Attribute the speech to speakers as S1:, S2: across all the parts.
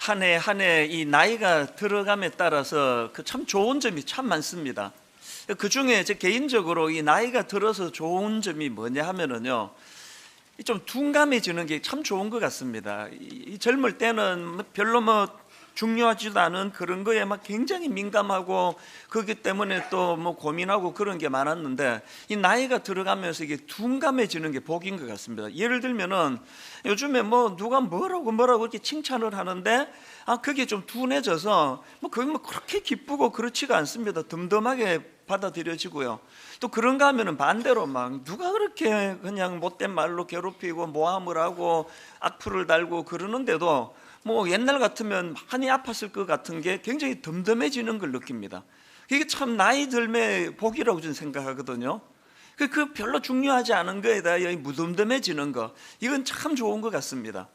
S1: 한 해 한 해 이 나이가 들어감에 따라서 그 참 좋은 점이 참 많습니다. 그 중에 제 개인적으로 이 나이가 들어서 좋은 점이 뭐냐 하면은요, 좀 둔감해지는 게 참 좋은 것 같습니다. 이 젊을 때는 별로 중요하지도 않은 그런 거에 굉장히 민감하고 그렇기 때문에 또 고민하고 그런 게 많았는데, 이 나이가 들어가면서 이게 둔감해지는 게 복인 것 같습니다. 예를 들면은 요즘에 누가 뭐라고 이렇게 칭찬을 하는데 그게 좀 둔해져서 그게 그렇게 기쁘고 그렇지가 않습니다. 덤덤하게 받아들여지고요. 또 그런가 하면은 반대로 누가 그렇게 그냥 못된 말로 괴롭히고 모함을 하고 악플을 달고 그러는데도 옛날 같으면 많이 아팠을 것 같은 게 굉장히 덤덤해지는 걸 느낍니다. 이게 참 나이 들매 복이라고 저는 생각하거든요. 그 별로 중요하지 않은 거에다 무덤덤해지는 거, 이건 참 좋은 것 같습니다.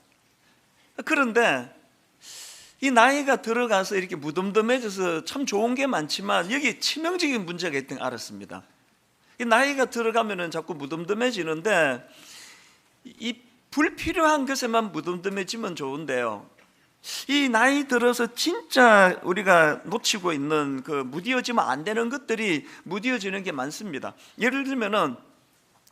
S1: 그런데 이 나이가 들어가서 이렇게 무덤덤해져서 참 좋은 게 많지만 여기 치명적인 문제가 있다는 걸 알았습니다. 이 나이가 들어가면은 자꾸 무덤덤해지는데, 이 불필요한 것에만 무덤덤해지면 좋은데요, 이 나이 들어서 진짜 우리가 놓치고 있는 그 무뎌지면 안 되는 것들이 무뎌지는 게 많습니다. 예를 들면은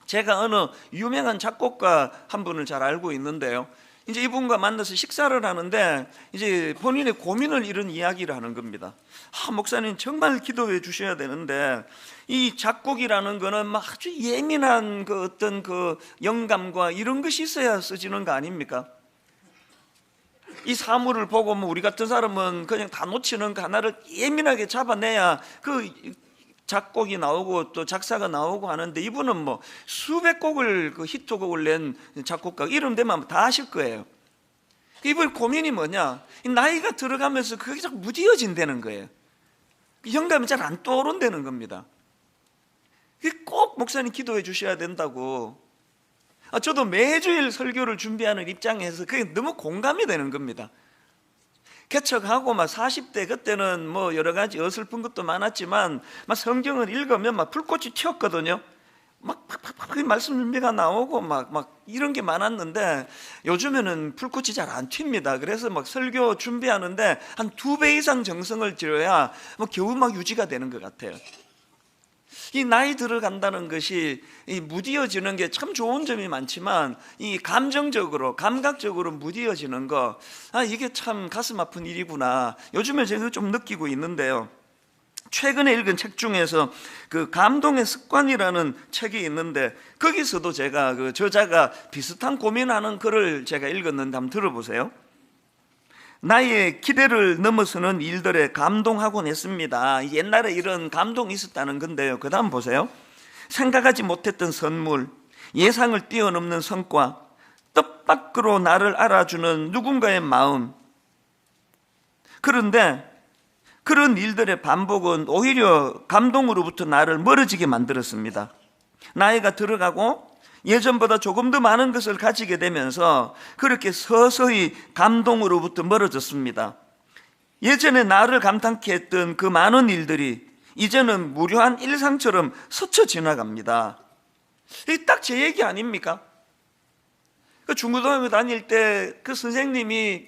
S1: 제가 어느 유명한 작곡가 한 분을 잘 알고 있는데요, 이제 이분과 만나서 식사를 하는데 이제 본인의 고민을 이런 이야기를 하는 겁니다. 목사님 정말 기도해 주셔야 되는데, 이 작곡이라는 거는 아주 예민한 그 어떤 그 영감과 이런 것이 있어야 쓰지는 거 아닙니까? 이 사물을 보고 우리 같은 사람은 그냥 다 놓치는 거 하나를 예민하게 잡아내야 그 작곡이 나오고 또 작사가 나오고 하는데, 이분은 수백 곡을 그 히트곡을 낸 작곡가 이름 되면 다 아실 거예요. 이분 고민이 뭐냐, 이 나이가 들어가면서 그게 자꾸 무뎌진다는 거예요. 영감이 잘 안 떠오른다는 겁니다. 꼭 목사님 기도해 주셔야 된다고. 저도 매주일 설교를 준비하는 입장에서 그게 너무 공감이 되는 겁니다. 개척하고 40대 그때는 여러 가지 어설픈 것도 많았지만 성경을 읽으면 불꽃이 튀었거든요. 그 말씀 준비가 나오고 이런 게 많았는데, 요즘에는 불꽃이 잘 안 튑니다. 그래서 설교 준비하는데 한 2배 이상 정성을 들여야 겨우 유지가 되는 것 같아요. 이 나이 들어간다는 것이 이 무뎌지는 게 참 좋은 점이 많지만, 이 감정적으로 감각적으로 무뎌지는 거, 이게 참 가슴 아픈 일이구나, 요즘에 제가 좀 느끼고 있는데요. 최근에 읽은 책 중에서 그 감동의 습관이라는 책이 있는데, 거기서도 제가 그 저자가 비슷한 고민하는 글을 제가 읽었는데 한번 들어보세요. 나의 기대를 넘어서는 일들에 감동하곤 했습니다. 옛날에 이런 감동이 있었다는 건데요, 그 다음 보세요. 생각하지 못했던 선물, 예상을 뛰어넘는 성과, 뜻밖으로 나를 알아주는 누군가의 마음. 그런데 그런 일들의 반복은 오히려 감동으로부터 나를 멀어지게 만들었습니다. 나이가 들어가고 예전보다 조금 더 많은 것을 가지게 되면서 그렇게 서서히 감동으로부터 멀어졌습니다. 예전에 나를 감탄케 했던 그 많은 일들이 이제는 무료한 일상처럼 스쳐 지나갑니다. 이게 딱 제 얘기 아닙니까? 그 중고등학교 다닐 때 그 선생님이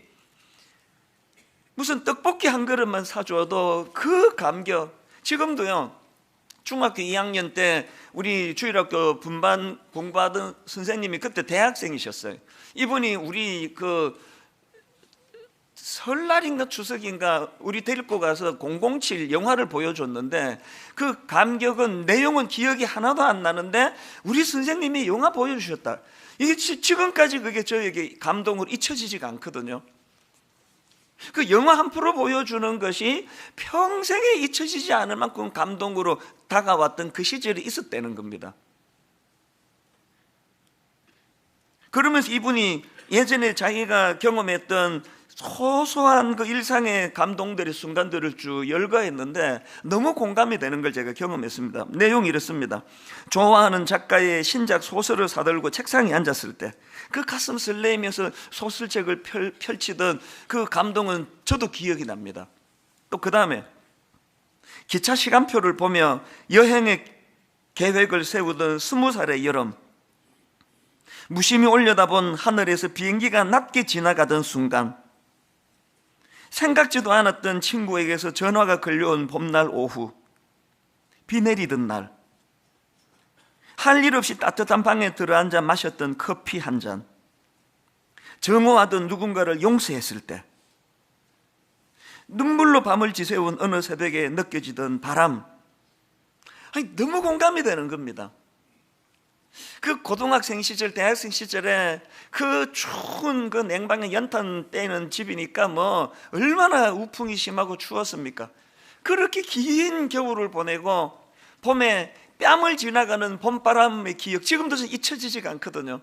S1: 무슨 떡볶이 한 그릇만 사줘도 그 감격, 지금도요, 중학교 2학년 때 우리 주일학교 분반 공부하던 선생님이 그때 대학생이셨어요. 이분이 우리 그 설날인가 추석인가 우리 데리고 가서 007 영화를 보여줬는데, 그 감격은, 내용은 기억이 하나도 안 나는데 우리 선생님이 영화 보여주셨다. 이게 지금까지 그게 저에게 감동으로 잊혀지지가 않거든요. 그 영화 한 프로 보여주는 것이 평생에 잊혀지지 않을 만큼 감동으로 다가왔던 그 시절이 있었다는 겁니다. 그러면서 이분이 예전에 자기가 경험했던 소소한 그 일상의 감동들의 순간들을 쭉 열거했는데 너무 공감이 되는 걸 제가 경험했습니다. 내용이 이렇습니다. 좋아하는 작가의 신작 소설을 사들고 책상에 앉았을 때 그 가슴 설레이면서 소설책을 펼치던 그 감동은 저도 기억이 납니다. 또 그 다음에 기차 시간표를 보며 여행의 계획을 세우던 20살의 여름, 무심히 올려다본 하늘에서 비행기가 낮게 지나가던 순간, 생각지도 않았던 친구에게서 전화가 걸려온 봄날 오후, 비 내리던 날, 할 일 없이 따뜻한 방에 들어앉아 마셨던 커피 한 잔, 정오하던 누군가를 용서했을 때, 눈물로 밤을 지새운 어느 새벽에 느껴지던 바람, 너무 공감이 되는 겁니다. 그 고등학생 시절, 대학생 시절에 그 추운 그 냉방에 연탄 떼는 집이니까 뭐 얼마나 우풍이 심하고 추웠습니까? 그렇게 긴 겨울을 보내고 봄에 뺨을 지나가는 봄바람의 기억, 지금도 잊혀지지가 않거든요.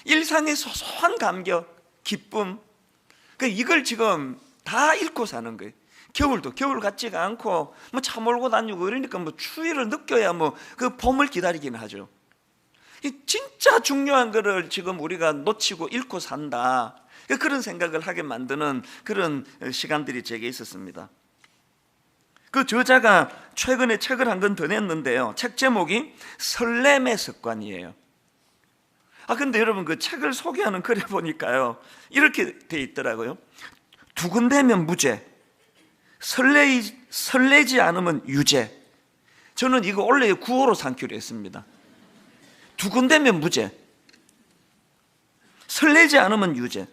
S1: 일상의 소소한 감격, 기쁨, 이걸 지금 다 잃고 사는 거예요. 겨울도 겨울 같지가 않고 뭐 차 몰고 다니고 그러니까 뭐 추위를 느껴야 뭐 그 봄을 기다리긴 하죠. 진짜 중요한 거를 지금 우리가 놓치고 잃고 산다, 그런 생각을 하게 만드는 그런 시간들이 제게 있었습니다. 그 저자가 최근에 책을 한 권 더 냈는데요, 책 제목이 설렘의 습관이에요. 근데 여러분, 그 책을 소개하는 글에 보니까요, 이렇게 돼 있더라고요. 두근대면 무죄, 설레지 않으면 유죄. 저는 이거 원래 구호로 삼기로 했습니다. 두근대면 무죄, 설레지 않으면 유죄.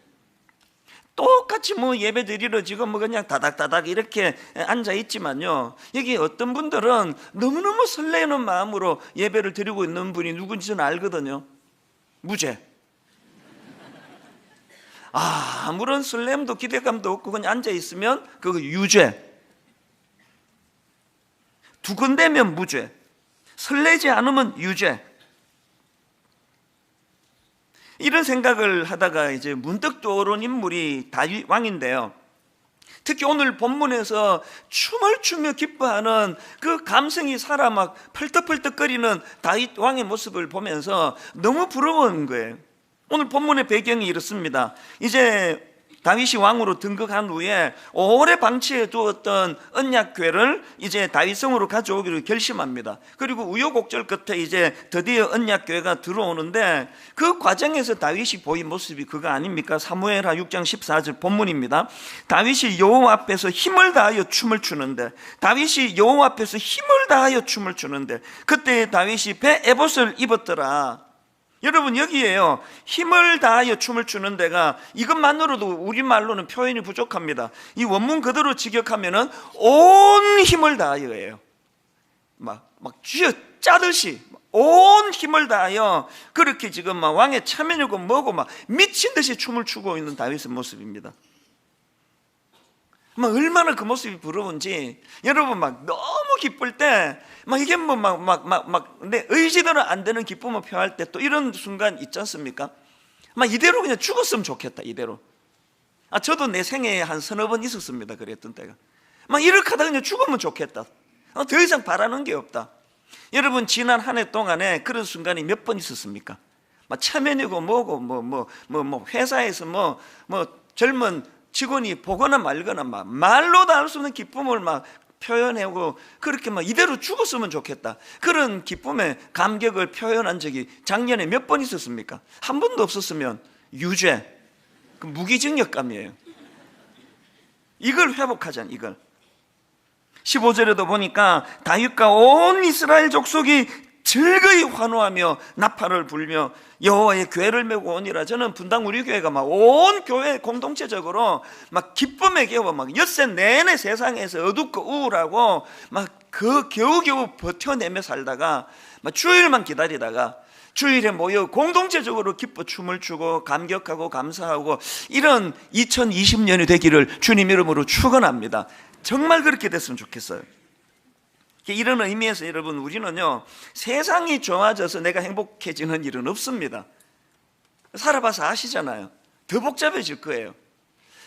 S1: 똑같이 뭐 예배 드리러 지금 뭐 그냥 다닥다닥 이렇게 앉아 있지만요, 여기 어떤 분들은 너무너무 설레는 마음으로 예배를 드리고 있는 분이 누군지 저는 알거든요. 무죄. 아무런 설렘도 기대감도 없고 그냥 앉아 있으면 그거 유죄. 두근대면 무죄, 설레지 않으면 유죄. 이런 생각을 하다가 이제 문득 떠오른 인물이 다윗 왕인데요, 특히 오늘 본문에서 춤을 추며 기뻐하는 그 감성이 살아 막 펄떡펄떡거리는 다윗 왕의 모습을 보면서 너무 부러운 거예요. 오늘 본문의 배경이 이렇습니다. 이제 다윗이 왕으로 등극한 후에 오래 방치해 두었던 언약궤를 이제 다윗성으로 가져오기로 결심합니다. 그리고 우여곡절 끝에 이제 드디어 언약궤가 들어오는데, 그 과정에서 다윗이 보인 모습이 그거 아닙니까? 사무엘하 6장 14절 본문입니다. 다윗이 여호와 앞에서 힘을 다하여 춤을 추는데, 그때 다윗이 배 에봇을 입었더라. 여러분, 여기에요, 힘을 다하여 춤을 추는 데가 이것만으로도 우리말로는 표현이 부족합니다. 이 원문 그대로 직역하면은 온 힘을 다하여예요. 막 쥐어 짜듯이 온 힘을 다하여 그렇게 지금 막 왕의 체면이고 뭐고 막 미친 듯이 춤을 추고 있는 다윗의 모습입니다. 얼마나 그 모습이 부러운지, 여러분 막 너무 기쁠 때 이게 내 의지대로 안 되는 기쁨을 표할 때 또 이런 순간 있지 않습니까? 이대로 그냥 죽었으면 좋겠다, 이대로. 저도 내 생애에 한 서너 번 있었습니다, 그랬던 때가. 이렇게 하다 그냥 죽으면 좋겠다, 더 이상 바라는 게 없다. 여러분, 지난 한 해 동안에 그런 순간이 몇 번 있었습니까? 체면이고 뭐고 회사에서 젊은 직원이 보거나 말거나 말로도 알 수 없는 기쁨을 표현하고 그렇게 이대로 죽었으면 좋겠다, 그런 기쁨의 감격을 표현한 적이 작년에 몇 번 있었습니까? 한 번도 없었으면 유죄, 그 무기징역감이에요. 이걸 회복하자는, 이걸. 15절에도 보니까 다윗과 온 이스라엘 족속이 즐거이 환호하며 나팔을 불며 여호와의 궤를 메고 오니라. 저는 분당 우리 교회가 온 교회 공동체적으로 기쁨의 겨워 엿새 내내 세상에서 어둡고 우울하고 그 겨우겨우 버텨내며 살다가 주일만 기다리다가 주일에 모여 공동체적으로 기뻐 춤을 추고 감격하고 감사하고, 이런 2020년이 되기를 주님 이름으로 축원합니다. 정말 그렇게 됐으면 좋겠어요. 이런 의미에서 여러분, 우리는요, 세상이 좋아져서 내가 행복해지는 일은 없습니다. 살아봐서 아시잖아요. 더 복잡해질 거예요.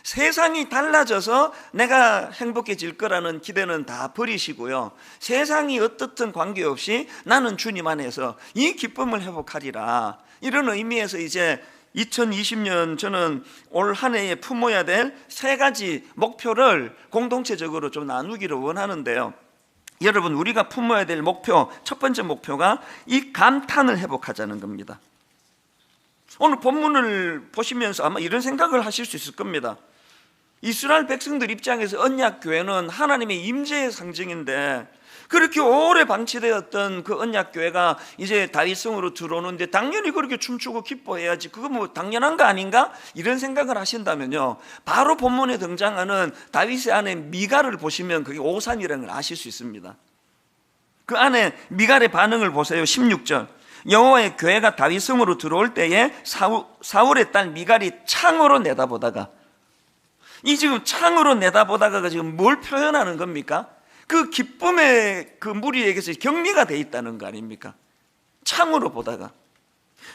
S1: 세상이 달라져서 내가 행복해질 거라는 기대는 다 버리시고요, 세상이 어떻든 관계없이 나는 주님 안에서 이 기쁨을 회복하리라. 이런 의미에서 이제 2020년 저는 올 한 해에 품어야 될 3가지 목표를 공동체적으로 좀 나누기를 원하는데요, 여러분, 우리가 품어야 될 목표, 첫 번째 목표가 이 감탄을 회복하자는 겁니다. 오늘 본문을 보시면서 아마 이런 생각을 하실 수 있을 겁니다. 이스라엘 백성들 입장에서 언약교회는 하나님의 임재의 상징인데, 그렇게 오래 방치되었던 그 언약교회가 이제 다윗성으로 들어오는데 당연히 그렇게 춤추고 기뻐해야지, 그거 뭐 당연한 거 아닌가? 이런 생각을 하신다면요, 바로 본문에 등장하는 다윗의 아내 미갈을 보시면 그게 오산이라는 걸 아실 수 있습니다. 그 안에 미갈의 반응을 보세요. 16절, 여호와의 교회가 다윗성으로 들어올 때에 사울의 딸 미갈이 창으로 내다보다가, 이 지금 창으로 내다보다가 지금 뭘 표현하는 겁니까? 그 기쁨의 그 무리에게서 격리가 돼 있다는 거 아닙니까? 창으로 보다가.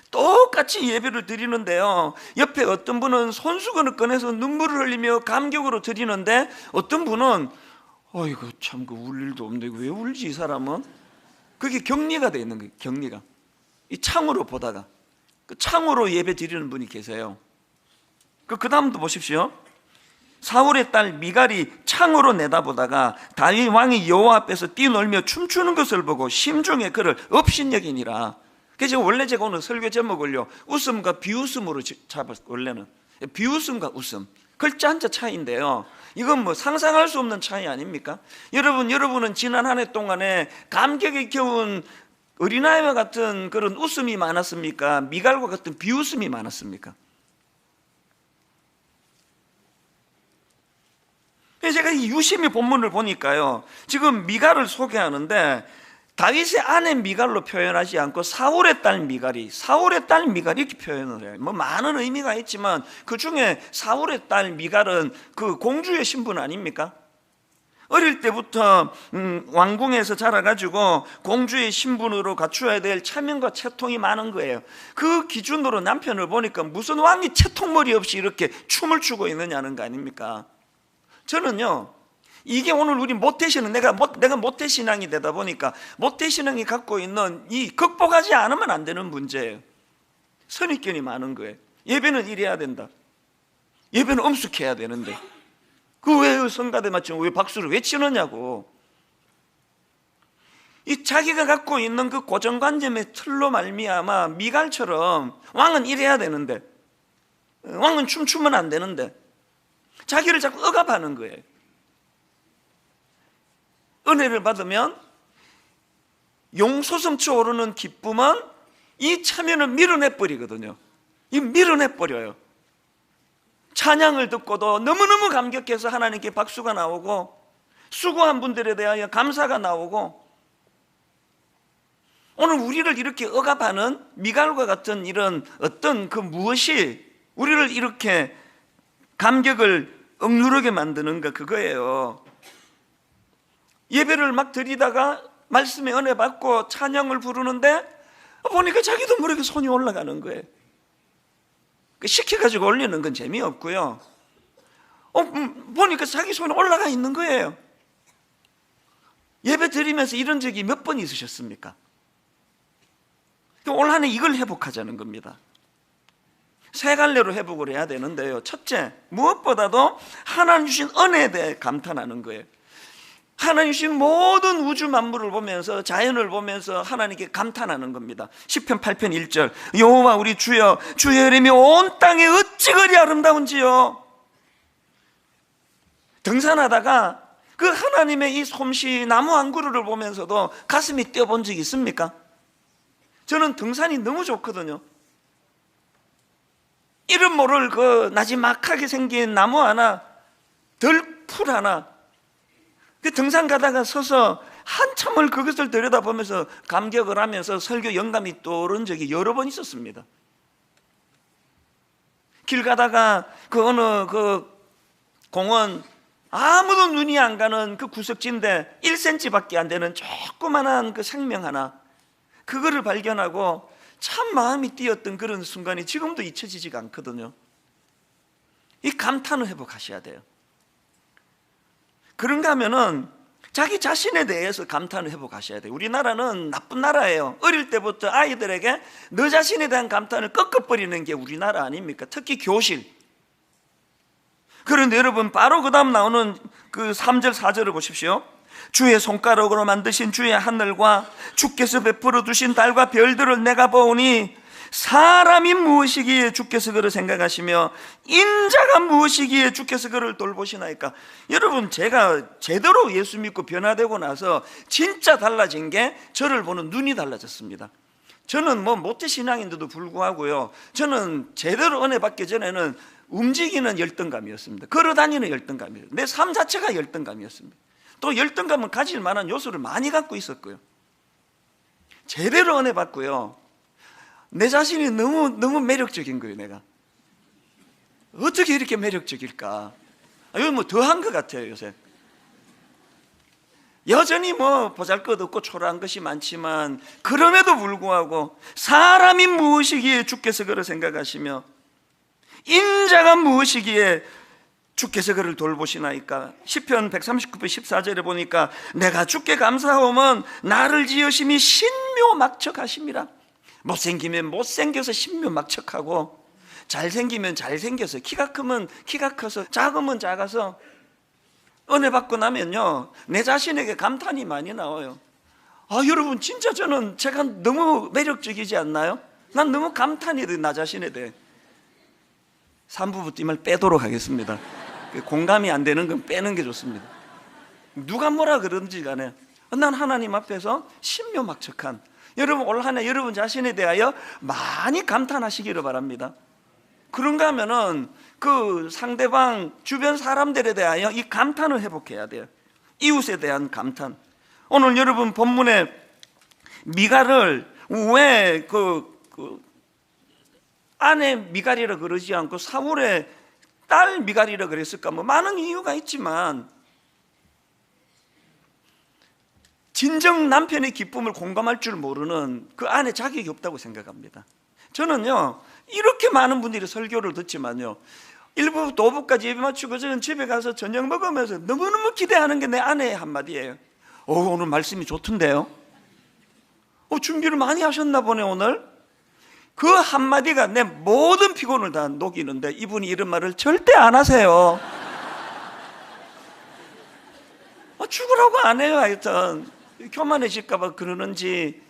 S1: 똑같이 예배를 드리는데요, 옆에 어떤 분은 손수건을 꺼내서 눈물을 흘리며 감격으로 드리는데, 어떤 분은 어이구 참 그 울 일도 없는데 왜 울지 이 사람은? 그게 격리가 돼 있는 거예요. 격리가. 이 창으로 보다가, 그 창으로 예배 드리는 분이 계세요. 그 다음도 보십시오. 사울의 딸 미갈이 창으로 내다보다가 다윗 왕이 여호와 앞에서 뛰놀며 춤추는 것을 보고 심중에 그를 업신여기니라. 그래서 원래 제가 오늘 설교 제목을요, 웃음과 비웃음으로 잡았어요. 원래는 비웃음과 웃음, 글자 한자 차이인데요, 이건 뭐 상상할 수 없는 차이 아닙니까? 여러분은 지난 한 해 동안에 감격에 겨운 어린아이와 같은 그런 웃음이 많았습니까? 미갈과 같은 비웃음이 많았습니까? 제가 이 유심히 본문을 보니까요, 지금 미갈을 소개하는데 다윗의 아내 미갈로 표현하지 않고 사울의 딸 미갈이 이렇게 표현을 해요. 뭐 많은 의미가 있지만 그 중에 사울의 딸 미갈은 그 공주의 신분 아닙니까? 어릴 때부터 왕궁에서 자라가지고 공주의 신분으로 갖추어야 될 체면과 채통이 많은 거예요. 그 기준으로 남편을 보니까 무슨 왕이 채통머리 없이 이렇게 춤을 추고 있느냐는 거 아닙니까? 저는요, 이게 오늘 우리 모태신앙, 내가 모태신앙이 되다 보니까 모태신앙이 갖고 있는 이 극복하지 않으면 안 되는 문제예요. 선입견이 많은 거예요. 예배는 이래야 된다, 예배는 엄숙해야 되는데 그 왜 성가대 맞추면 왜 박수를 왜 치느냐고. 이 자기가 갖고 있는 그 고정관념의 틀로 말미암아 미갈처럼 왕은 이래야 되는데, 왕은 춤추면 안 되는데 자기를 자꾸 억압하는 거예요. 은혜를 받으면 용솟음쳐 오르는 기쁨은 이 체면을 밀어내버리거든요. 이 밀어내버려요. 찬양을 듣고도 너무너무 감격해서 하나님께 박수가 나오고, 수고한 분들에 대하여 감사가 나오고, 오늘 우리를 이렇게 억압하는 미갈과 같은 이런 어떤 그 무엇이 우리를 이렇게 감격을 억누르게 만드는가, 그거예요. 예배를 막 드리다가 말씀의 은혜 받고 찬양을 부르는데 보니까 자기도 모르게 손이 올라가는 거예요. 시켜가지고 올리는 건 재미없고요, 보니까 자기 손이 올라가 있는 거예요. 예배 드리면서 이런 적이 몇 번 있으셨습니까? 올 한 해 이걸 회복하자는 겁니다. 세 갈래로 회복을 해야 되는데요, 첫째, 무엇보다도 하나님 주신 은혜에 대해 감탄하는 거예요. 하나님 주신 모든 우주 만물을 보면서, 자연을 보면서 하나님께 감탄하는 겁니다. 시편 8편 1절, 여호와 우리 주여, 주의 이름이 온 땅에 어찌 그리 아름다운지요. 등산하다가 그 하나님의 이 솜씨, 나무 한 그루를 보면서도 가슴이 뛰어본 적이 있습니까? 저는 등산이 너무 좋거든요. 이름 모를 그 나지막하게 생긴 나무 하나, 들풀 하나, 그 등산 가다가 서서 한참을 그것을 들여다보면서 감격을 하면서 설교 영감이 떠오른 적이 여러 번 있었습니다. 길 가다가 그 어느 그 공원, 아무도 눈이 안 가는 그 구석지인데 1cm밖에 안 되는 조그만한 그 생명 하나, 그거를 발견하고 참 마음이 뛰었던 그런 순간이 지금도 잊혀지지가 않거든요. 이 감탄을 회복하셔야 돼요. 그런가 하면은 자기 자신에 대해서 감탄을 회복하셔야 돼요. 우리나라는 나쁜 나라예요. 어릴 때부터 아이들에게 너 자신에 대한 감탄을 꺾어버리는 게 우리나라 아닙니까? 특히 교실. 그런데 여러분, 바로 그 다음 나오는 그 3절 4절을 보십시오. 주의 손가락으로 만드신 주의 하늘과 주께서 베풀어 두신 달과 별들을 내가 보오니 사람이 무엇이기에 주께서 그를 생각하시며 인자가 무엇이기에 주께서 그를 돌보시나이까. 여러분, 제가 제대로 예수 믿고 변화되고 나서 진짜 달라진 게 저를 보는 눈이 달라졌습니다. 저는 뭐 모태 신앙인데도 불구하고요, 저는 제대로 은혜 받기 전에는 움직이는 열등감이었습니다. 걸어다니는 열등감이었습니다. 내 삶 자체가 열등감이었습니다. 또 열등감은 가질 만한 요소를 많이 갖고 있었고요, 제대로 은혜 받고요, 내 자신이 너무 매력적인 거예요. 내가 어떻게 이렇게 매력적일까? 이거 뭐 더한 것 같아요. 요새 여전히 뭐 보잘것없고 초라한 것이 많지만, 그럼에도 불구하고 사람이 무엇이기에 주께서 그를 생각하시며 인자가 무엇이기에 주께서 그를 돌보시나이까. 시편 139편 14절에 보니까 내가 주께 감사하오면 나를 지으심이 신묘막척하심이라. 못생기면 못생겨서 신묘막척하고, 잘생기면 잘생겨서, 키가 크면 키가 커서, 작으면 작아서. 은혜 받고 나면요, 내 자신에게 감탄이 많이 나와요. 여러분, 진짜 저는 제가 너무 매력적이지 않나요? 난 너무 감탄이 돼, 나 자신에 대해. 3부부터 이 말 빼도록 하겠습니다. 공감이 안 되는 건 빼는 게 좋습니다. 누가 뭐라 그런지 간에 난 하나님 앞에서 신묘막척한, 여러분 올 한 해 여러분 자신에 대하여 많이 감탄하시기를 바랍니다. 그런가 하면은 그 상대방 주변 사람들에 대하여 이 감탄을 회복해야 돼요. 이웃에 대한 감탄. 오늘 여러분 본문에 미갈을 왜 아내 미갈이라 그러지 않고 사울의 딸 미갈이라 그랬을까? 뭐 많은 이유가 있지만, 진정 남편의 기쁨을 공감할 줄 모르는 그 아내 자격이 없다고 생각합니다. 저는요, 이렇게 많은 분들이 설교를 듣지만요, 1부부터 5부까지 예배 마치고 저는 집에 가서 저녁 먹으면서 너무너무 기대하는 게 내 아내의 한마디예요. 오늘 말씀이 좋던데요? 준비를 많이 하셨나 보네 오늘? 그 한마디가 내 모든 피곤을 다 녹이는데, 이분이 이런 말을 절대 안 하세요. 죽으라고 안 해요. 하여튼 교만해질까봐 그러는지.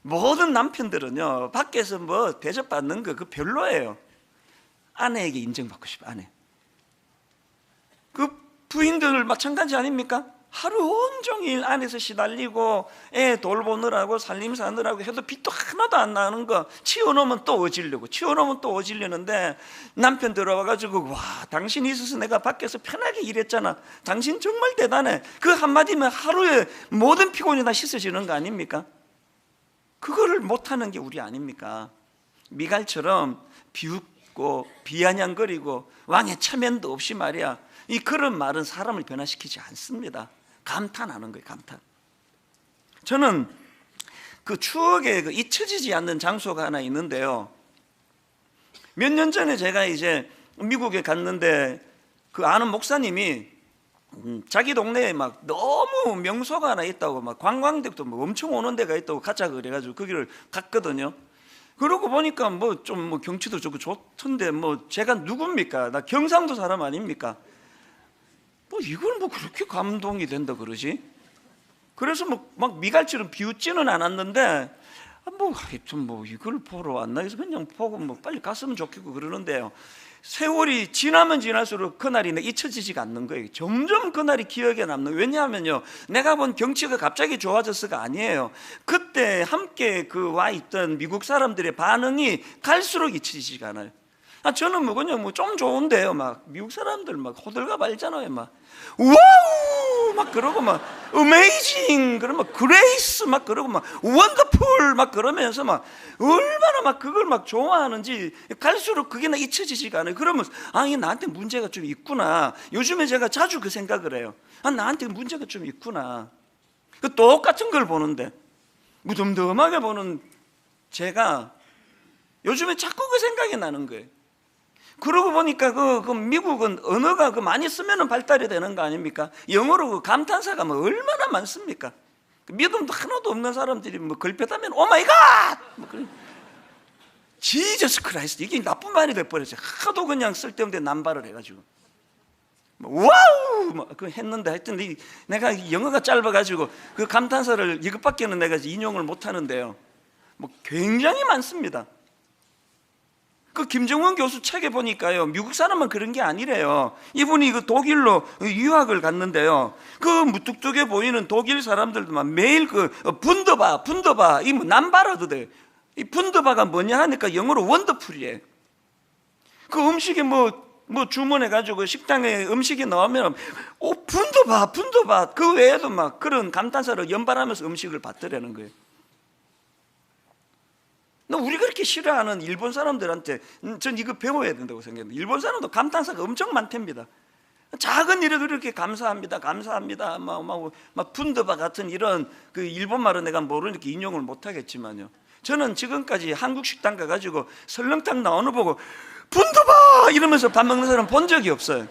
S1: 모든 남편들은요, 밖에서 뭐 대접받는 거 그거 별로예요. 아내에게 인정받고 싶어. 아내. 그 부인들 마찬가지 아닙니까? 하루 온종일 안에서 시달리고 애 돌보느라고 살림 사느라고 해도 빚도 하나도 안 나는 거, 치워놓으면 또 어지르고, 치워놓으면 또 어지르는데, 남편 들어와가지고 와, 당신이 있어서 내가 밖에서 편하게 일했잖아, 당신 정말 대단해, 그 한마디면 하루에 모든 피곤이 다 씻어지는 거 아닙니까? 그거를 못하는 게 우리 아닙니까? 미갈처럼 비웃고 비아냥거리고 왕의 체면도 없이 말이야, 이 그런 말은 사람을 변화시키지 않습니다. 감탄하는 거예요, 감탄. 저는 그 추억에 잊혀지지 않는 장소가 하나 있는데요, 몇 년 전에 제가 이제 미국에 갔는데 그 아는 목사님이 자기 동네에 막 너무 명소가 하나 있다고, 막 관광객도 뭐 엄청 오는 데가 있다고 가자 그래가지고 거기를 갔거든요. 그러고 보니까 뭐 좀 뭐 경치도 좋고 좋던데, 뭐 제가 누굽니까? 나 경상도 사람 아닙니까? 뭐 이걸 뭐 그렇게 감동이 된다 그러지? 그래서 뭐 막 미갈처럼 비웃지는 않았는데, 뭐 하여튼 뭐 이걸 보러 왔나 해서 그냥 보고 뭐 빨리 갔으면 좋겠고 그러는데요, 세월이 지나면 지날수록 그날이 잊혀지지가 않는 거예요. 점점 그날이 기억에 남는 거예요. 왜냐하면요, 내가 본 경치가 갑자기 좋아졌어가 아니에요. 그때 함께 그 와 있던 미국 사람들의 반응이 갈수록 잊혀지지가 않아요. 저는 뭐 그냥 뭐 좀 좋은데요, 막 미국 사람들 막 호들갑 알잖아요. 막 와우 막 그러고, 막 어메이징 그러고, 막 그레이스 막 그러고, 막 원더풀 막 그러면서 막 얼마나 막 그걸 막 좋아하는지 갈수록 그게 나 잊혀지지가 않아요. 그러면 이게 나한테 문제가 좀 있구나. 요즘에 제가 자주 그 생각을 해요. 나한테 문제가 좀 있구나. 그 똑같은 걸 보는데 무덤덤하게 보는 제가 요즘에 자꾸 그 생각이 나는 거예요. 그러고 보니까 그 미국은 언어가 많이 쓰면은 발달이 되는 거 아닙니까? 영어로 그 감탄사가 뭐 얼마나 많습니까? 믿음도 하나도 없는 사람들이 뭐 걸핏하면 오 마이 갓! 뭐 지저스 크라이스트, 이게 나쁜 말이 돼버렸어요. 하도 그냥 쓸데없는 남발을 해가지고 와우! 막 했는데, 하여튼 내가 영어가 짧아가지고 그 감탄사를 이것밖에는 내가 인용을 못 하는데요, 뭐 굉장히 많습니다. 그 김정은 교수 책에 보니까요, 미국 사람만 그런 게 아니래요. 이분이 그 독일로 유학을 갔는데요, 그 무뚝뚝해 보이는 독일 사람들도 막 매일 그 분더바 이 뭐 남발하도 돼. 이 분더바가 뭐냐 하니까 영어로 원더풀이에요. 그 음식에 뭐 주문해가지고 식당에 음식이 나오면 분더바 그 외에도 막 그런 감탄사를 연발하면서 음식을 받더라는 거예요. 우리가 그렇게 싫어하는 일본 사람들한테 전 이거 배워야 된다고 생각합니다. 일본 사람도 감탄사가 엄청 많답니다. 작은 일에도 이렇게 감사합니다 막 분더바 같은 이런 그 일본 말은 내가 모르니까 인용을 못하겠지만요, 저는 지금까지 한국 식당 가가지고 설렁탕 나오는 보고 분더바 이러면서 밥 먹는 사람 본 적이 없어요.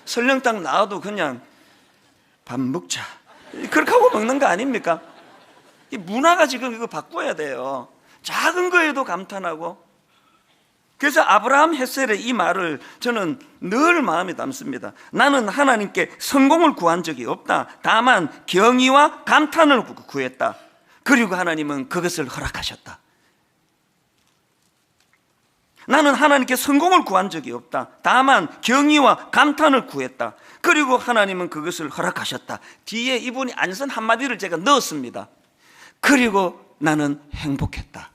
S1: 설렁탕 나와도 그냥 밥 먹자 그렇게 하고 먹는 거 아닙니까? 이 문화가 지금 이거 바꿔야 돼요. 작은 거에도 감탄하고. 그래서 아브라함 헷셀의 이 말을 저는 늘 마음에 담습니다. 나는 하나님께 성공을 구한 적이 없다. 다만 경의와 감탄을 구했다. 그리고 하나님은 그것을 허락하셨다. 나는 하나님께 성공을 구한 적이 없다. 다만 경의와 감탄을 구했다. 그리고 하나님은 그것을 허락하셨다. 뒤에 이분이 안 쓴 한마디를 제가 넣었습니다. 그리고 나는 행복했다.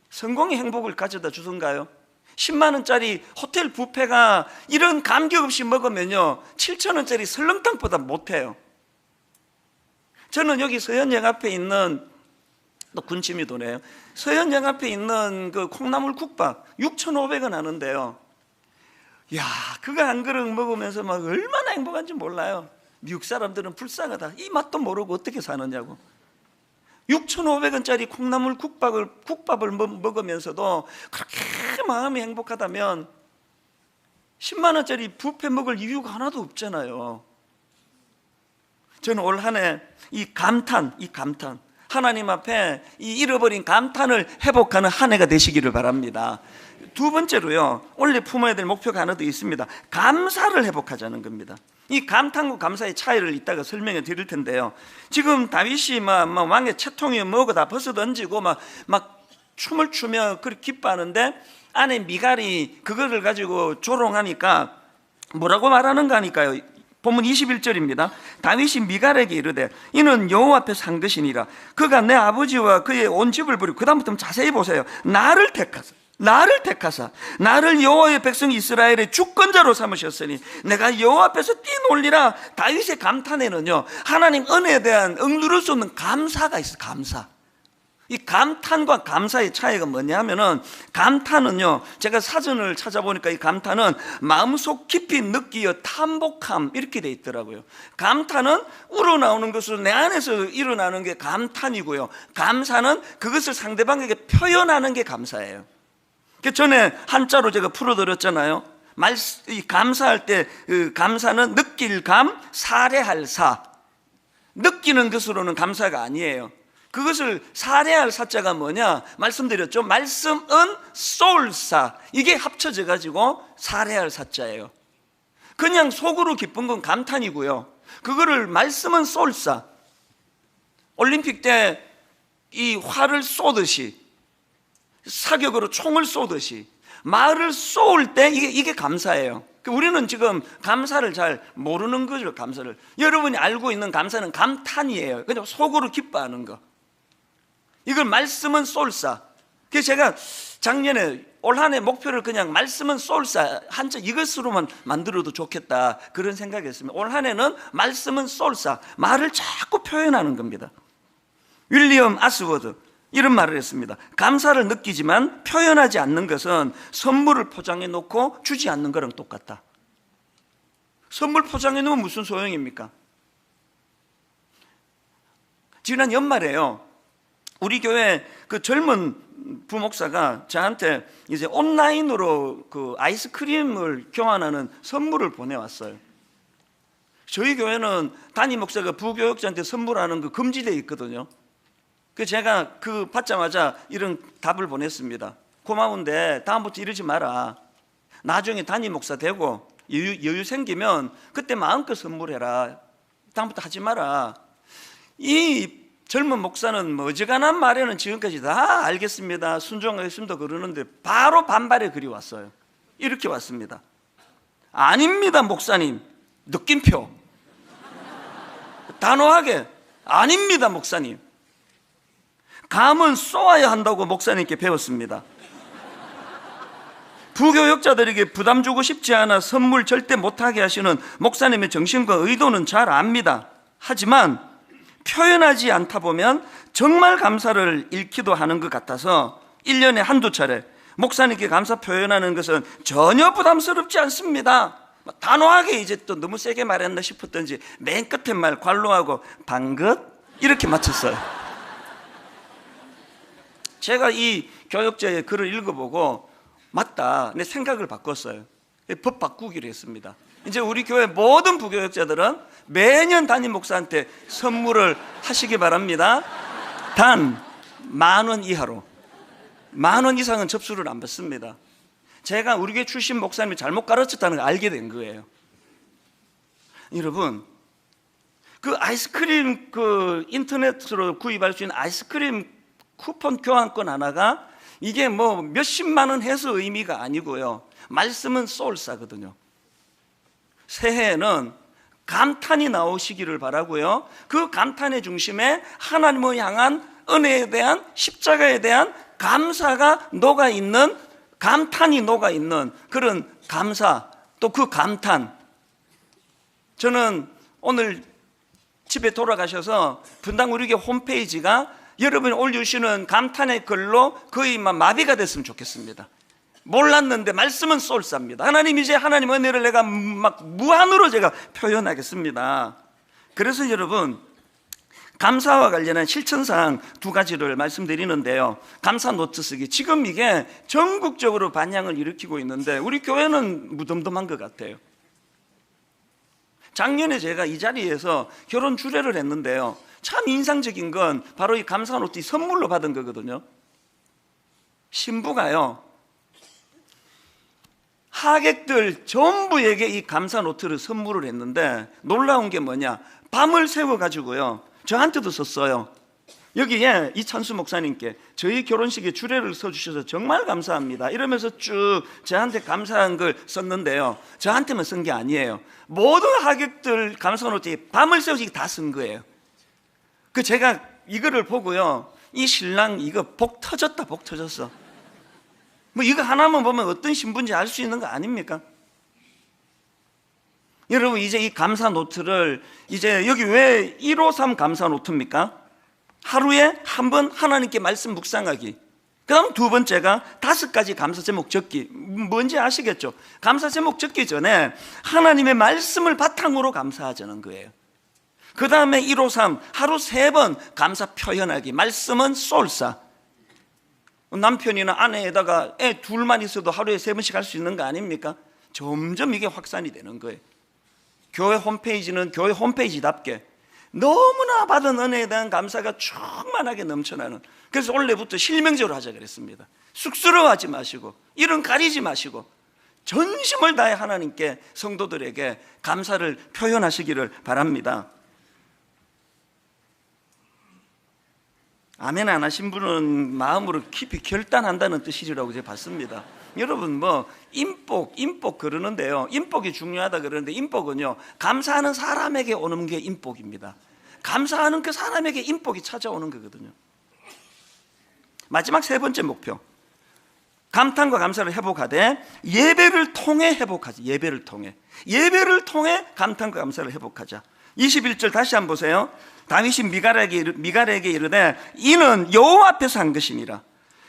S1: 성공이 행복을 가져다 주던가요? 10만 원짜리 호텔 뷔페가 이런 감격 없이 먹으면요 7천 원짜리 설렁탕보다 못해요. 저는 여기 서현역 앞에 있는, 또 군침이 도네요, 서현역 앞에 있는 그 콩나물 국밥 6,500원 하는데요, 야 그거 한 그릇 먹으면서 막 얼마나 행복한지 몰라요. 미국 사람들은 불쌍하다, 이 맛도 모르고 어떻게 사느냐고. 6,500원짜리 콩나물 국밥을 먹으면서도 그렇게 마음이 행복하다면 10만 원짜리 뷔페 먹을 이유가 하나도 없잖아요. 저는 올 한 해 이 감탄 하나님 앞에 이 잃어버린 감탄을 회복하는 한 해가 되시기를 바랍니다. 두 번째로요, 원래 품어야 될 목표가 하나 더 있습니다. 감사를 회복하자는 겁니다. 이 감탄과 감사의 차이를 이따가 설명해 드릴 텐데요, 지금 다윗이 막 왕의 채통이 뭐고 다 벗어 던지고 막 춤을 추며 그렇게 기뻐하는데 아내 미갈이 그거를 가지고 조롱하니까 뭐라고 말하는가 하니까요, 본문 21절입니다. 다윗이 미갈에게 이르되 이는 여호와 앞에 산 것이니라. 그가 내 아버지와 그의 온 집을 버리고, 그 다음부터 자세히 보세요. 나를 택하사 나를 여호와의 백성 이스라엘의 주권자로 삼으셨으니 내가 여호와 앞에서 뛰놀리라. 다윗의 감탄에는요 하나님 은혜에 대한 억누를 수 없는 감사가 있어요. 감사. 이 감탄과 감사의 차이가 뭐냐면은, 감탄은요 제가 사전을 찾아보니까 이 감탄은 마음속 깊이 느끼어 탐복함 이렇게 돼 있더라고요. 감탄은 우러나오는 것으로 내 안에서 일어나는 게 감탄이고요, 감사는 그것을 상대방에게 표현하는 게 감사예요. 그 전에 한자로 제가 풀어드렸잖아요. 이 감사할 때 그 감사는 느낄 감, 사례할 사. 느끼는 것으로는 감사가 아니에요. 그것을 사례할 사자가 뭐냐 말씀드렸죠. 말씀은 쏠사, 이게 합쳐져 가지고 사례할 사자예요. 그냥 속으로 기쁜 건 감탄이고요, 그거를 말씀은 쏠사, 올림픽 때 이 활을 쏘듯이, 사격으로 총을 쏘듯이 말을 쏘을 때 이게 감사예요. 우리는 지금 감사를 잘 모르는 거죠. 감사를 여러분이 알고 있는 감사는 감탄이에요. 그냥 속으로 기뻐하는 거. 이걸 말씀은 쏠사. 그래서 제가 작년에 올 한 해 목표를 그냥 말씀은 쏠사 한자 이것으로만 만들어도 좋겠다 그런 생각이었습니다. 올 한 해는 말씀은 쏠사, 말을 자꾸 표현하는 겁니다. 윌리엄 아스워드 이런 말을 했습니다. 감사를 느끼지만 표현하지 않는 것은 선물을 포장해 놓고 주지 않는 거랑 똑같다. 선물 포장해 놓으면 무슨 소용입니까? 지난 연말에요, 우리 교회 그 젊은 부목사가 저한테 이제 온라인으로 그 아이스크림을 교환하는 선물을 보내왔어요. 저희 교회는 담임 목사가 부교역자한테 선물하는 거 금지되어 있거든요. 그 제가 그 받자마자 이런 답을 보냈습니다. 고마운데 다음부터 이러지 마라. 나중에 담임 목사 되고 여유 생기면 그때 마음껏 선물해라. 다음부터 하지 마라. 이 젊은 목사는 뭐 어지간한 말에는 지금까지 다 알겠습니다, 순종하겠습니다 그러는데 바로 반발의 글이 왔어요. 이렇게 왔습니다. 아닙니다 목사님. 느낌표. 단호하게 아닙니다 목사님. 감은 쏘아야 한다고 목사님께 배웠습니다. 부교역자들에게 부담 주고 싶지 않아 선물 절대 못하게 하시는 목사님의 정신과 의도는 잘 압니다. 하지만 표현하지 않다 보면 정말 감사를 잃기도 하는 것 같아서 1년에 한두 차례 목사님께 감사 표현하는 것은 전혀 부담스럽지 않습니다. 단호하게 이제 또 너무 세게 말했나 싶었던지 맨 끝에 말 관로하고 방긋 이렇게 마쳤어요. 제가 이 교역자의 글을 읽어보고 맞다, 내 생각을 바꿨어요. 법 바꾸기로 했습니다. 이제 우리 교회 모든 부교역자들은 매년 담임 목사한테 선물을 하시기 바랍니다. 단 10,000원 이하로. 10,000원 이상은 접수를 안 받습니다. 제가 우리 교회 출신 목사님이 잘못 가르쳤다는 걸 알게 된 거예요. 여러분, 그 아이스크림 인터넷으로 구입할 수 있는 아이스크림 쿠폰 교환권 하나가 이게 뭐 몇십만 원 해서 의미가 아니고요. 말씀은 소울사거든요. 새해에는 감탄이 나오시기를 바라고요. 그 감탄의 중심에 하나님을 향한 은혜에 대한, 십자가에 대한 감사가 녹아있는, 감탄이 녹아있는 그런 감사, 또 그 감탄. 저는 오늘 집에 돌아가셔서 분당 우리 교회 홈페이지가 여러분이 올려주시는 감탄의 글로 거의 마비가 됐으면 좋겠습니다. 몰랐는데 말씀은 쏠쌉니다. 하나님, 이제 하나님 은혜를 내가 막 무한으로 제가 표현하겠습니다. 그래서 여러분, 감사와 관련한 실천사항 2가지를 말씀드리는데요. 감사 노트 쓰기. 지금 이게 전국적으로 반향을 일으키고 있는데 우리 교회는 무덤덤한 것 같아요. 작년에 제가 이 자리에서 결혼 주례를 했는데요. 참 인상적인 건 바로 이 감사 노트 선물로 받은 거거든요. 신부가요, 하객들 전부에게 이 감사 노트를 선물을 했는데 놀라운 게 뭐냐, 밤을 새워가지고요 저한테도 썼어요. 여기에 이찬수 목사님께 저희 결혼식에 주례를 써주셔서 정말 감사합니다 이러면서 쭉 저한테 감사한 걸 썼는데요, 저한테만 쓴 게 아니에요. 모든 하객들 감사 노트에 밤을 새워서 다 쓴 거예요. 그 제가 이거를 보고요, 이 신랑 이거 복 터졌다, 복 터졌어. 뭐 이거 하나만 보면 어떤 신부인지 알 수 있는 거 아닙니까? 여러분, 이제 이 감사 노트를 이제 여기 왜 153 감사 노트입니까? 하루에 한 번 하나님께 말씀 묵상하기. 그 다음 2번째가 5가지 감사 제목 적기. 뭔지 아시겠죠? 감사 제목 적기 전에 하나님의 말씀을 바탕으로 감사하자는 거예요. 그 다음에 153 하루 3번 감사 표현하기. 말씀은 쏠사. 남편이나 아내에다가 애 둘만 있어도 하루에 3번씩 할 수 있는 거 아닙니까? 점점 이게 확산이 되는 거예요. 교회 홈페이지는 교회 홈페이지답게 너무나 받은 은혜에 대한 감사가 충만하게 넘쳐나는, 그래서 원래부터 실명적으로 하자 그랬습니다. 쑥스러워하지 마시고 이런 가리지 마시고 전심을 다해 하나님께, 성도들에게 감사를 표현하시기를 바랍니다. 아멘 안 하신 분은 마음으로 깊이 결단한다는 뜻이라고 제가 봤습니다. 여러분, 뭐 인복 그러는데요, 인복이 중요하다 그러는데 인복은요 감사하는 사람에게 오는 게 인복입니다. 감사하는 그 사람에게 인복이 찾아오는 거거든요. 마지막 3번째 목표, 감탄과 감사를 회복하되 예배를 통해 회복하자. 예배를 통해 감탄과 감사를 회복하자. 21절 다시 한번 보세요. 다윗이 미갈에게 이르되 이는 여호와 앞에서 한 것이니라.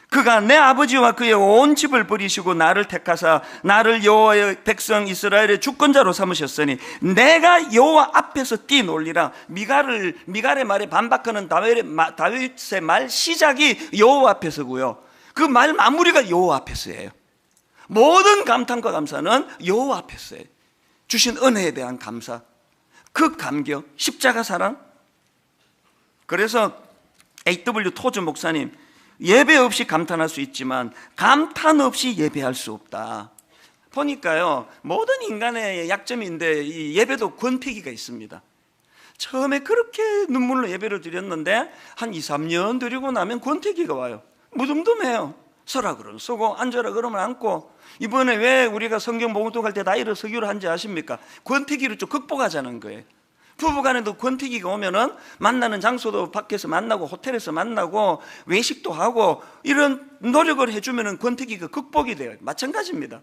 S1: 그가 내 아버지와 그의 온 집을 버리시고 나를 택하사 나를 여호와의 백성 이스라엘의 주권자로 삼으셨으니 내가 여호와 앞에서 뛰놀리라. 미갈의 말에 반박하는 다윗의 말 시작이 여호와 앞에서고요, 그 말 마무리가 여호와 앞에서예요. 모든 감탄과 감사는 여호와 앞에서예요. 주신 은혜에 대한 감사, 그 감격, 십자가 사랑. 그래서 A.W. 토즈 목사님, 예배 없이 감탄할 수 있지만 감탄 없이 예배할 수 없다. 보니까요, 모든 인간의 약점인데 이 예배도 권태기가 있습니다.
S2: 처음에 그렇게 눈물로 예배를 드렸는데 한 2, 3년 드리고 나면 권태기가 와요. 무덤덤해요. 서라 그러면 서고 앉아라 그러면 앉고. 이번에 왜 우리가 성경 봉독할 때 다 일어서기로 한지 아십니까? 권태기를 좀 극복하자는 거예요. 부부간에도 권태기가 오면은 만나는 장소도 밖에서 만나고 호텔에서 만나고 외식도 하고 이런 노력을 해주면은 권태기가 극복이 돼요. 마찬가지입니다.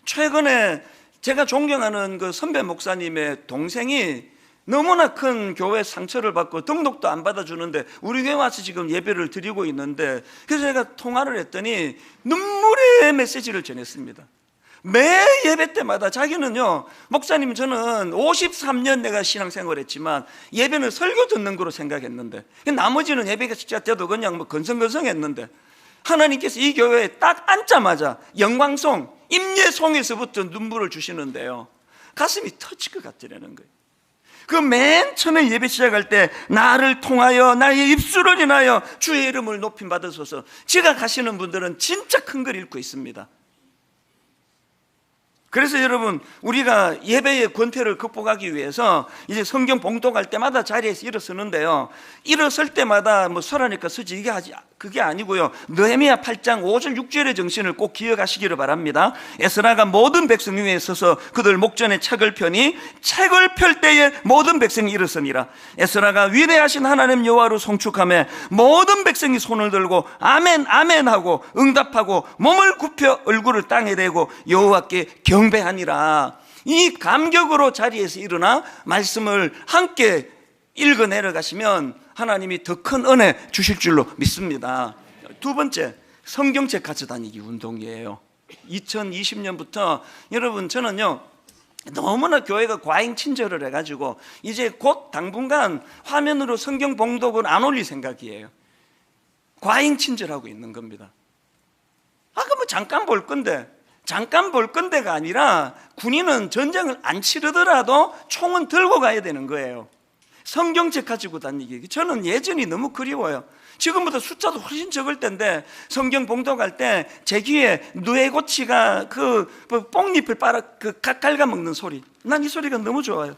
S2: 최근에 제가 존경하는 그 선배 목사님의 동생이 너무나 큰 교회 상처를 받고 등록도 안 받아주는데 우리 교회 와서 지금 예배를 드리고 있는데, 그래서 제가 통화를 했더니 눈물의 메시지를 전했습니다. 매 예배 때마다 자기는요, 목사님 저는 53년 내가 신앙생활을 했지만 예배는 설교 듣는 거로 생각했는데 나머지는 예배가 진짜 돼도 그냥 뭐 건성건성했는데 하나님께서 이 교회에 딱 앉자마자 영광송, 임예송에서부터 눈물을 주시는데요, 가슴이 터질 것 같더라는 거예요. 그 맨 처음에 예배 시작할 때 나를 통하여 나의 입술을 인하여 주의 이름을 높임 받으소서, 지가 가시는 분들은 진짜 큰 걸 읽고 있습니다. 그래서 여러분, 우리가 예배의 권태를 극복하기 위해서 이제 성경 봉독할 때마다 자리에서 일어서는데요, 일어설 때마다 뭐 서라니까 서지 그게 아니고요, 느헤미야 8장 5절 6절의 정신을 꼭 기억하시기를 바랍니다. 에스라가 모든 백성 위에 서서 그들 목전에 책을 펴니 책을 펼 때에 모든 백성이 일어서니라. 에스라가 위대하신 하나님 여호와로 송축하며 모든 백성이 손을 들고 아멘 아멘 하고 응답하고 몸을 굽혀 얼굴을 땅에 대고 여호와께 경배하니라. 이 감격으로 자리에서 일어나 말씀을 함께 읽어 내려가시면 하나님이 더 큰 은혜 주실 줄로 믿습니다. 두 번째, 성경책 가져다니기 운동이에요. 2020년부터 여러분, 저는요 너무나 교회가 과잉 친절을 해가지고 이제 곧 당분간 화면으로 성경 봉독을 안 올릴 생각이에요. 과잉 친절하고 있는 겁니다. 뭐 잠깐 볼 건데가 아니라 군인은 전쟁을 안 치르더라도 총은 들고 가야 되는 거예요. 성경책 가지고 다니기, 저는 예전이 너무 그리워요. 지금보다 숫자도 훨씬 적을 텐데 성경 봉독할 때 제 귀에 누에고치가 그 뽕잎을 갉아먹는 소리, 난 이 소리가 너무 좋아요.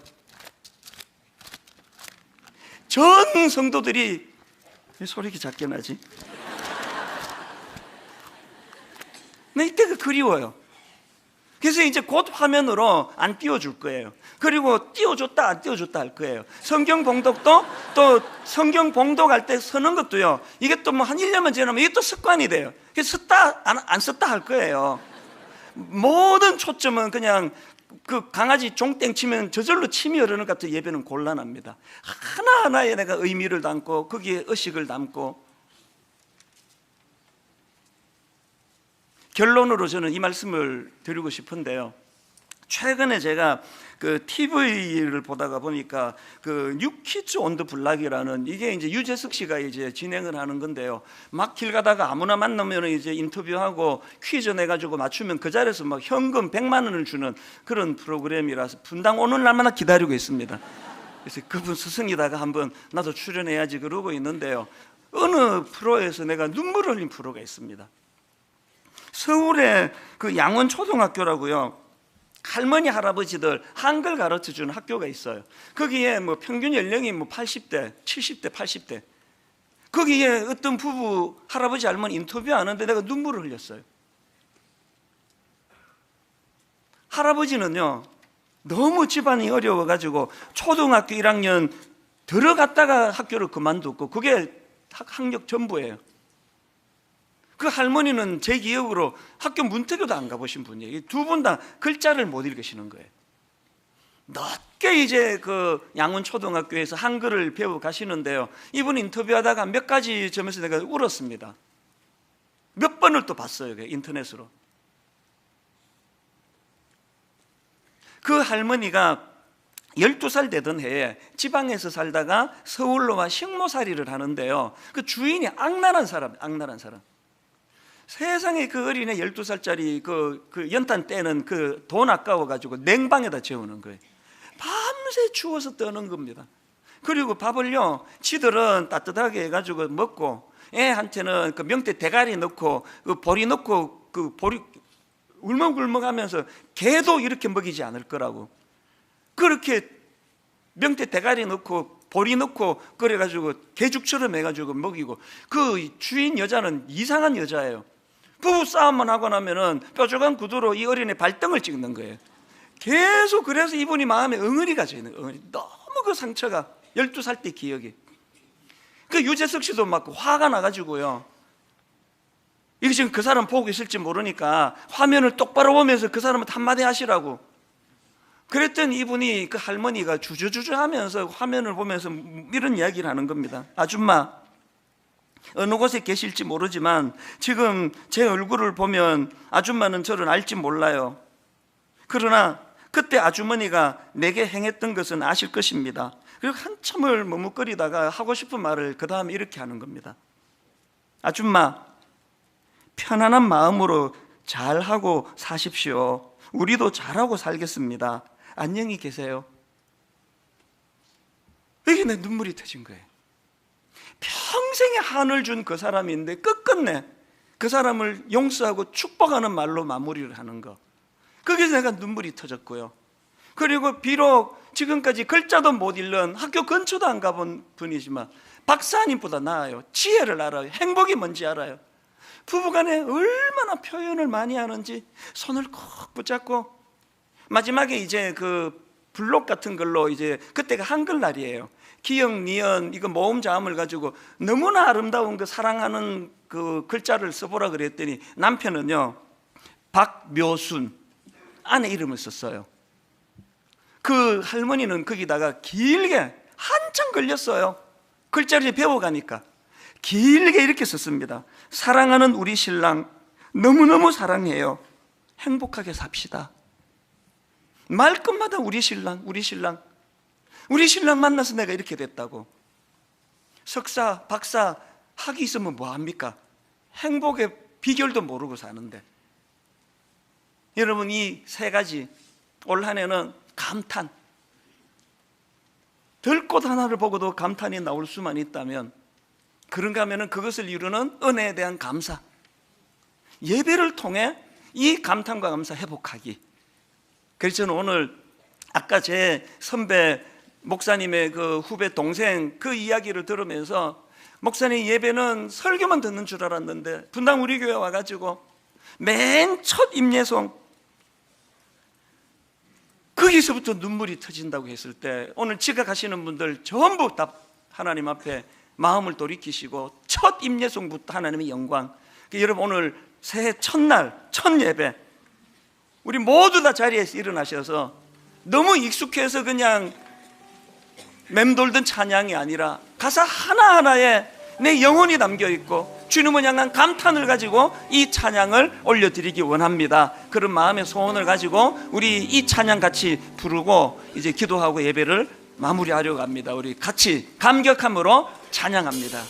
S2: 전 성도들이, 왜 소리 이렇게 작게 나지? 나 이때가 그리워요. 그래서 이제 곧 화면으로 안 띄워줄 거예요. 그리고 띄워줬다 안 띄워줬다 할 거예요. 성경 봉독도 또 성경 봉독할 때 서는 것도요, 이게 또 뭐 한 1년만 지나면 이게 또 습관이 돼요. 그래서 썼다 안 썼다 할 거예요. 모든 초점은 그냥 그 강아지 종땡 치면 저절로 침이 흐르는 것 같은 예배는 곤란합니다. 하나하나에 내가 의미를 담고 거기에 의식을 담고. 결론으로 저는 이 말씀을 드리고 싶은데요, 최근에 제가 그 TV를 보다가 보니까 그 뉴키즈 온 더 블락이라는, 이게 이제 유재석 씨가 이제 진행을 하는 건데요, 막 길 가다가 아무나 만나면 이제 인터뷰하고 퀴즈 내가지고 맞추면 그 자리에서 막 현금 100만 원을 주는 그런 프로그램이라서 분당 오는 날마다 기다리고 있습니다. 그래서 그분 스승이다가 한번 나도 출연해야지 그러고 있는데요, 어느 프로에서 내가 눈물을 흘린 프로가 있습니다. 서울에 그 양원초등학교라고요, 할머니 할아버지들 한글 가르쳐주는 학교가 있어요. 거기에 뭐 평균 연령이 뭐 80대 70대 80대, 거기에 어떤 부부 할아버지 할머니 인터뷰하는데 내가 눈물을 흘렸어요. 할아버지는요 너무 집안이 어려워가지고 초등학교 1학년 들어갔다가 학교를 그만뒀고 그게 학력 전부예요. 그 할머니는 제 기억으로 학교 문턱에도 안 가보신 분이에요. 두 분 다 글자를 못 읽으시는 거예요. 늦게 이제 그 양원초등학교에서 한글을 배워 가시는데요, 이분 인터뷰하다가 몇 가지 점에서 내가 울었습니다. 몇 번을 또 봤어요, 인터넷으로. 그 할머니가 12살 되던 해에 지방에서 살다가 서울로 와 식모살이를 하는데요, 그 주인이 악랄한 사람. 세상에 그 어린애 12살짜리 그 연탄 떼는 그 돈 아까워가지고 냉방에다 재우는 거예요. 밤새 추워서 떠는 겁니다. 그리고 밥을요, 지들은 따뜻하게 해가지고 먹고, 애한테는 그 명태 대가리 넣고 그 보리 넣고 그 보리 울먹울먹 하면서 개도 이렇게 먹이지 않을 거라고 그렇게 명태 대가리 넣고 보리 넣고 끓여가지고 개죽처럼 해가지고 먹이고, 그 주인 여자는 이상한 여자예요. 부부 싸움만 하고 나면은 뾰족한 구두로 이 어린애 발등을 찍는 거예요. 계속. 그래서 이분이 마음에 응어리가 져 있는 거예요. 너무 그 상처가 12살 때 기억이. 그 유재석 씨도 막 화가 나가지고요, 이게 지금 그 사람 보고 있을지 모르니까 화면을 똑바로 보면서 그 사람한테 한마디 하시라고 그랬더니 이분이, 그 할머니가 주저주저 하면서 화면을 보면서 이런 이야기를 하는 겁니다. 아줌마, 어느 곳에 계실지 모르지만 지금 제 얼굴을 보면 아줌마는 저를 알지 몰라요. 그러나 그때 아주머니가 내게 행했던 것은 아실 것입니다. 그리고 한참을 머뭇거리다가 하고 싶은 말을 그 다음에 이렇게 하는 겁니다. 아줌마, 편안한 마음으로 잘하고 사십시오. 우리도 잘하고 살겠습니다. 안녕히 계세요. 여기 내 눈물이 터진 거예요. 평생의 한을 준 그 사람인데 끝끝내 그 사람을 용서하고 축복하는 말로 마무리를 하는 거, 거기서 내가 눈물이 터졌고요. 그리고 비록 지금까지 글자도 못 읽는, 학교 근처도 안 가본 분이지만 박사님보다 나아요. 지혜를 알아요. 행복이 뭔지 알아요. 부부간에 얼마나 표현을 많이 하는지 손을 꼭 붙잡고, 마지막에 이제 그 블록 같은 걸로, 이제 그때가 한글날이에요. 기역, 니은, 이거 모음 자음을 가지고 너무나 아름다운 그 사랑하는 그 글자를 써보라 그랬더니 남편은요, 박묘순 아내 이름을 썼어요. 그 할머니는 거기다가 길게 한참 걸렸어요. 글자를 배워가니까 길게 이렇게 썼습니다. 사랑하는 우리 신랑, 너무너무 사랑해요. 행복하게 삽시다. 말끝마다 우리 신랑, 우리 신랑, 우리 신랑 만나서 내가 이렇게 됐다고. 석사, 박사 학위 있으면 뭐합니까? 행복의 비결도 모르고 사는데. 여러분, 이 세 가지, 올 한 해는 감탄, 들꽃 하나를 보고도 감탄이 나올 수만 있다면, 그런가 하면 그것을 이루는 은혜에 대한 감사, 예배를 통해 이 감탄과 감사 회복하기. 그래서 저는 오늘 아까 제 선배 목사님의 그 후배 동생 그 이야기를 들으면서, 목사님 예배는 설교만 듣는 줄 알았는데 분당 우리 교회 와가지고 맨 첫 임예송, 거기서부터 눈물이 터진다고 했을 때, 오늘 지각하시는 분들 전부 다 하나님 앞에 마음을 돌이키시고 첫 임예송부터 하나님의 영광. 여러분, 오늘 새해 첫날 첫 예배 우리 모두 다 자리에서 일어나셔서 너무 익숙해서 그냥 맴돌던 찬양이 아니라 가사 하나하나에 내 영혼이 담겨있고 주님을 향한 감탄을 가지고 이 찬양을 올려드리기 원합니다. 그런 마음의 소원을 가지고 우리 이 찬양 같이 부르고 이제 기도하고 예배를 마무리하려고 합니다. 우리 같이 감격함으로 찬양합니다.